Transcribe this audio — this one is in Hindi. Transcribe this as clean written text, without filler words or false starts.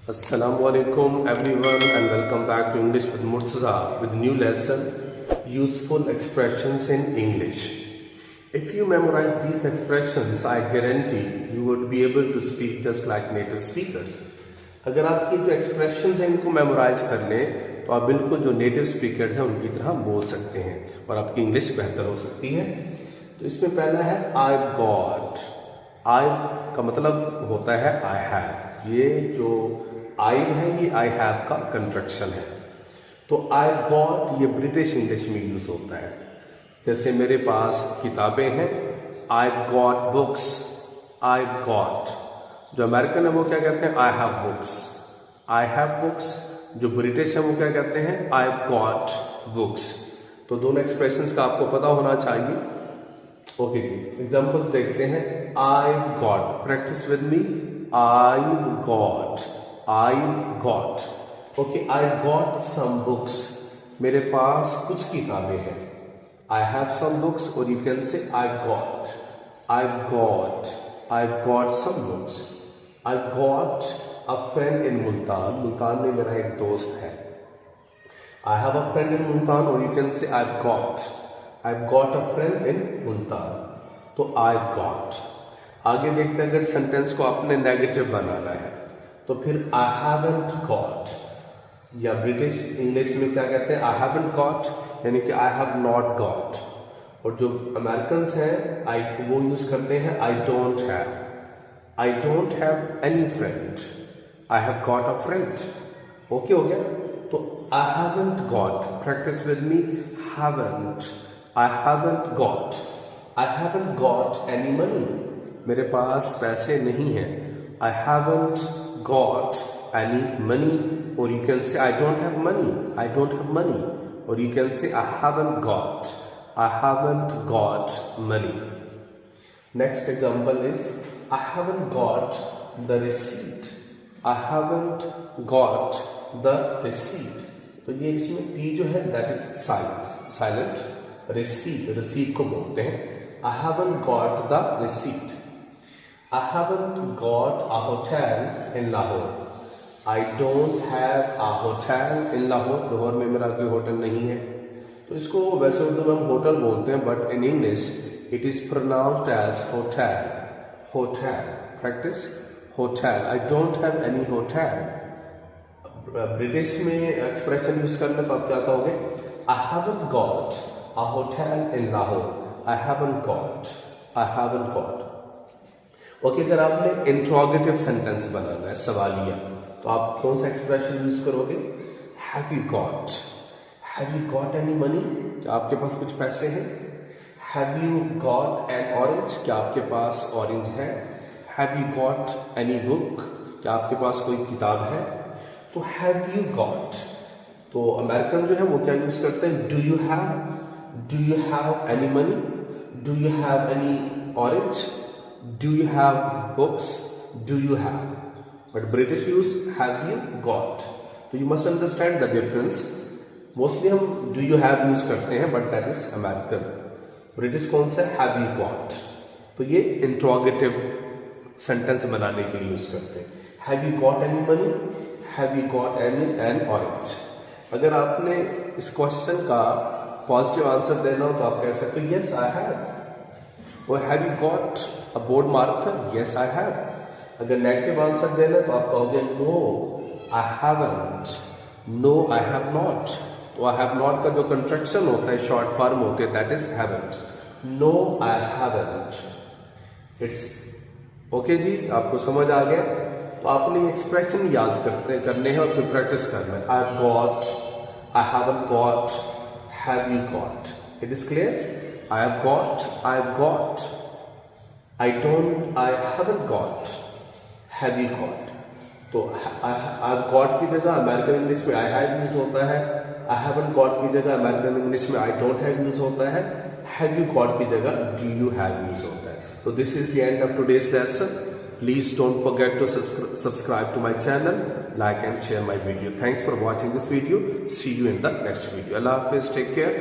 Assalamualaikum everyone and welcome back to English with Murtaza with new lesson useful expressions in English. If you memorize these expressions, I guarantee you would be able to speak just like native speakers. अगर आप ये जो expressions हैं इनको memorize कर लें तो आप बिल्कुल जो native speakers हैं उनकी तरह बोल सकते हैं और आपकी English बेहतर हो सकती है। तो इसमें पहला है I got. I का मतलब होता है I have. ये जो I है ये I have का कंट्रक्शन है। तो I got ये ब्रिटिश इंग्लिश में यूज होता है। जैसे मेरे पास किताबें हैं, I've got books, I've got। जो अमेरिकन है वो क्या कहते हैं, I have books, I have books। जो ब्रिटिश है वो क्या कहते हैं, I've got books। तो दोनों एक्सप्रेशंस का आपको पता होना चाहिए। ओके जी, एग्जांपल्स देखते हैं। I've got, practice with me. I've got, okay. I got some books, मेरे पास कुछ किताबें हैं। I have some books और you can say I've got some books। I've got a friend in Multan, Multan में मेरा एक दोस्त है। I have a friend in Multan और you can say I've got a friend in Multan. तो I've got। आगे देखते हैं, अगर सेंटेंस को आपने नेगेटिव बनाना है तो फिर I haven't got, या ब्रिटिश इंग्लिश में क्या कहते हैं, I haven't got यानी कि I have not got। और जो अमेरिकन्स हैं वो यूज करते हैं I don't have any friend, I have got a friend। Okay हो गया। तो I haven't got, practice with me, I haven't got any money, मेरे पास पैसे नहीं हैं। I haven't got any money or you can say I don't have money, or you can say I haven't got money। Next example is I haven't got the receipt, तो ये इसमें P जो है that is silent। receipt को बोलते हैं। I haven't got the receipt। I haven't got a hotel in Lahore, I don't have a hotel in Lahore। Lahore में मेरा कोई होटल नहीं है। तो इसको वैसे उर्दू में हम होटल बोलते हैं, but in English it is pronounced as hotel. Practice, hotel. I don't have any hotel. British में एक्सप्रेशन यूज करने पर आप क्या कहोगे, I haven't got a hotel in Lahore, I haven't got. Okay, अगर आपने इंट्रोगेटिव सेंटेंस बनाना है, सवालिया, तो आप कौन सा एक्सप्रेशन यूज करोगे, have you got any money, क्या आपके पास कुछ पैसे हैं। Have you got an orange, क्या आपके पास ऑरेंज है। Have you got any book, क्या आपके पास कोई किताब है। तो हैव यू गॉट, तो अमेरिकन जो है वो क्या यूज करते हैं, do you have any money, do you have any orange, do you have books, do you have, but British use have you got। तो you must understand the difference। mostly हम do you have use करते हैं, but that is American। British कौन सा, have you got। तो ये interrogative sentence बनाने के लिए यूज करते हैं। have you got any money, have you got an orange। अगर आपने इस क्वेश्चन का पॉजिटिव आंसर देना हो तो आप कह सकते हो yes I have, और have you got a board marker, yes I have। अगर नेगेटिव आंसर देना तो आप कहोगे no I haven't, no I have not। तो I have not का जो कंट्रक्शन होता है, शॉर्ट फॉर्म होते हैं, that is haven't। no I haven't। It's okay जी, आपको समझ आ गया। तो आपने एक्सप्रेशन याद करने हैं और फिर प्रैक्टिस करना है। I've got, I haven't got, have you got। It is clear. I've got, I haven't got, have you got। तो I've got की जगह अमेरिकन इंग्लिश में I have यूज होता है। I haven't got की जगह अमेरिकन इंग्लिश में I don't have यूज होता है। have you got की जगह do you have यूज होता है। तो this is the end of today's lesson। Please don't forget to subscribe to my channel, like and share my video। Thanks for watching this video। See you in the next video। Allah Hafiz, take care।